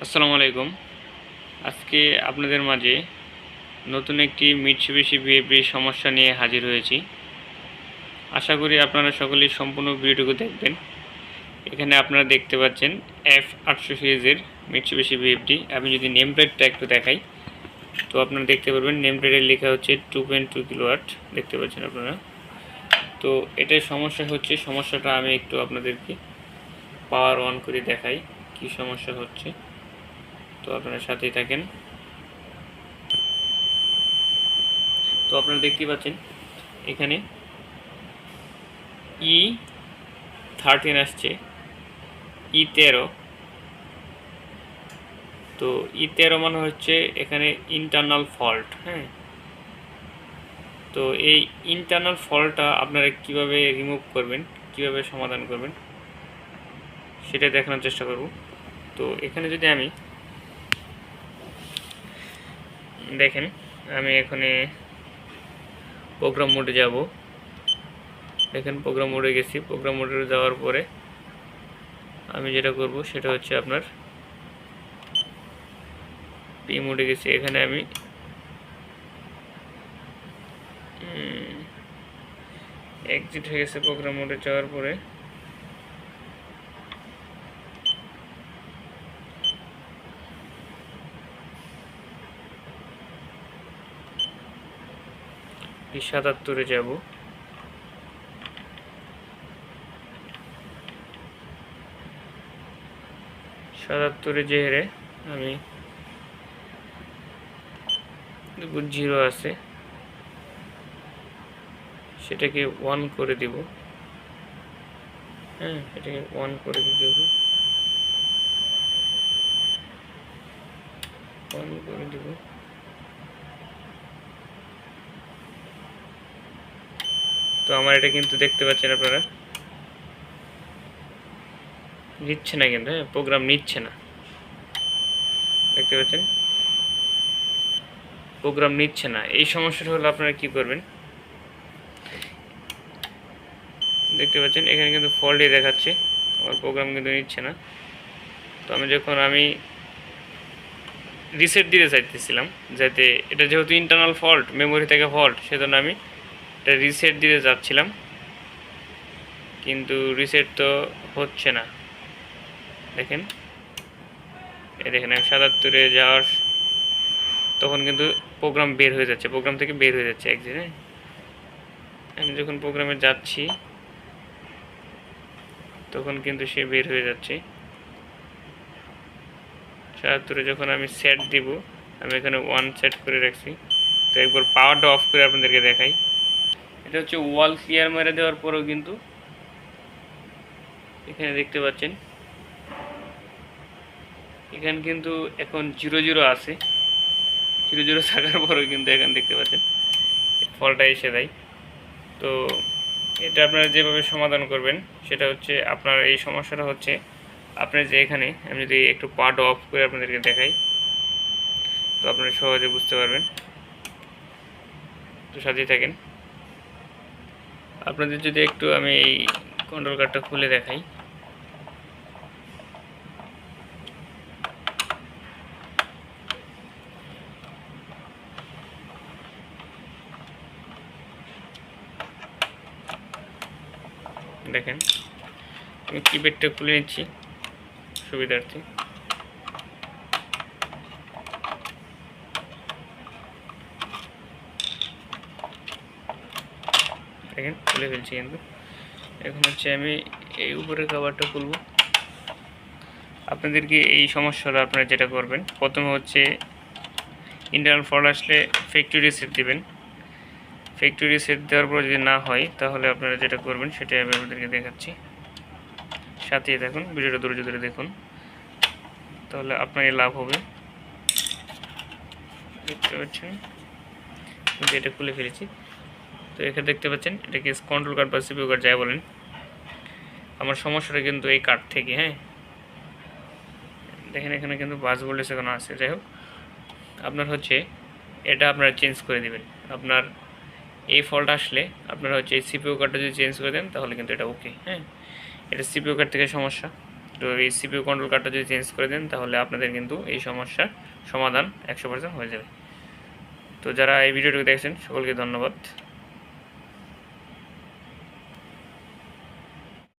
আসসালামু আলাইকুম। আজকে আপনাদের মাঝে নতুন একটি মিটসুবিশি বিএফডি সমস্যা নিয়ে হাজির হয়েছি। আশা করি আপনারা সকলেই সম্পূর্ণ ভিডিওটুকু দেখবেন। এখানে আপনারা দেখতে পাচ্ছেন F800 সিরিজের মিটসুবিশি বিএফডি। আমি যদি নেম প্লেটটা একটু দেখাই, তো আপনারা দেখতে পারবেন নেম প্লেটে লেখা হচ্ছে 2.2 কিলোওয়াট, দেখতে পাচ্ছেন আপনারা। তো এটার সমস্যা হচ্ছে, সমস্যাটা আমি একটু আপনাদেরকে পাওয়ার অন করে দেখাই কি সমস্যা হচ্ছে। তো আপনারা সাথেই থাকেন। তো আপনারা দেখতেই পাচ্ছেন এখানে E13 আসছে, E13। তো E13 মানে হচ্ছে এখানে ইন্টারনাল ফল্ট। হ্যাঁ, তো এই ইন্টারনাল ফল্টটা আপনারা কিভাবে রিমুভ করবেন, কিভাবে সমাধান করবেন সেটা দেখানোর চেষ্টা করব। তো এখানে যদি আমি দেখেন, আমি এখানে প্রোগ্রাম মোডে যাব। দেখেন প্রোগ্রাম মোডে গেছি। প্রোগ্রাম মোডে যাওয়ার পরে আমি যেটা করব সেটা হচ্ছে আপনার পি মোডে গেছি। এখানে আমি এক্সিট হয়ে গেছে প্রোগ্রাম মোডে যাওয়ার পরে। P77 যাব। P77 যেহেরে আমি জিরো আছে সেটাকে 1 করে দিব। হ্যাঁ, এটাকে 1 করে দিতে হবে, 1 করে দিব। তো আমার এটা কিন্তু দেখতে পাচ্ছেন আপনারা নিচ্ছে না, কিন্তু হ্যাঁ প্রোগ্রাম নিচ্ছে না, দেখতে পাচ্ছেন প্রোগ্রাম নিচ্ছে না। এই সমস্যাটা হলে আপনারা কি করবেন, দেখতে পাচ্ছেন এখানে কিন্তু ফল্টই দেখাচ্ছে, আমার প্রোগ্রাম কিন্তু নিচ্ছে না। তো আমি রিসেট দিতে চাইতেছিলাম, যাতে এটা যেহেতু ইন্টারনাল ফল্ট, মেমোরি থেকে ফল্ট, সেজন্য আমি এটা রিসেট দিতে যাচ্ছিলাম, কিন্তু রিসেট তো হচ্ছে না। দেখেন, এই দেখেন আমি 77-এ যাওয়ার তখন কিন্তু প্রোগ্রাম বের হয়ে যাচ্ছে, প্রোগ্রাম থেকে বের হয়ে যাচ্ছে একদিনে। আমি যখন প্রোগ্রামে যাচ্ছি তখন কিন্তু সে বের হয়ে যাচ্ছে। 77-এ যখন আমি সেট দিব, আমি এখানে 1 সেট করে রাখছি। তো একবার পাওয়ারটা অফ করে আপনাদেরকে দেখাই। এটা হচ্ছে ওয়াল ক্লিয়ার মেরে দেওয়ার পরেও কিন্তু এখানে দেখতে পাচ্ছেন এখানে কিন্তু এখন 0 আছে। 0 থাকার পরেও কিন্তু এখানে দেখতে পাচ্ছেন ফলটা এসে দেয়। তো এটা আপনারা যেভাবে সমাধান করবেন সেটা হচ্ছে, আপনার এই সমস্যাটা হচ্ছে আপনি যে এখানে, আমি যদি একটু পাওয়ারটা অফ করে আপনাদেরকে দেখাই, তো আপনারা সহজে বুঝতে পারবেন। তো সাথেই থাকেন। আপনাদের যদি একটু আমি এই কন্ট্রোল কার্ডটা খুলে দেখাই, দেখেন আমি কিপ্যাডটা খুলে নিচ্ছি সুবিধার্থে। দেখেন খুলে ফেলছি, কিন্তু এখন হচ্ছে আমি এই উপরের কভারটা খুলব। আপনাদেরকে এই সমস্যাটা আপনারা যেটা করবেন, প্রথমে হচ্ছে ইন্টারনাল ফল্ট আসলে ফ্যাক্টরি রিসেট দেবেন। ফ্যাক্টরি রিসেট দেওয়ার পর যদি না হয়, তাহলে আপনারা যেটা করবেন সেটাই আমি আপনাদেরকে দেখাচ্ছি। সাথেই দেখুন, ভিডিওটা ধৈর্য ধরে দেখুন, তাহলে আপনারই লাভ হবে। দেখতে পাচ্ছেন এটা খুলে ফেলেছি। তো এখানে দেখতে পাচ্ছেন এটাকে কন্ট্রোল কার্ড বা সিপিইউ কার্ড যাই বলেন। আমার সমস্যাটা কিন্তু এই কার্ড থেকে। হ্যাঁ, দেখেন এখানে কিন্তু বাস ভোল্টেজ এখনো আছে। যাই হোক, আপনার হচ্ছে এটা আপনারা চেঞ্জ করে দিবেন। আপনার এই ফল্ট আসলে আপনারা হচ্ছে এই সিপিইউ কার্ডটা যদি চেঞ্জ করে দেন, তাহলে কিন্তু এটা ওকে। হ্যাঁ, এটা সিপিইউ কার্ড থেকে সমস্যা। তো এই সিপিইউ কন্ট্রোল কার্ডটা যদি চেঞ্জ করে দেন তাহলে আপনাদের কিন্তু এই সমস্যার সমাধান 100% হয়ে যাবে। তো যারা এই ভিডিওটি দেখছেন সকলকে ধন্যবাদ।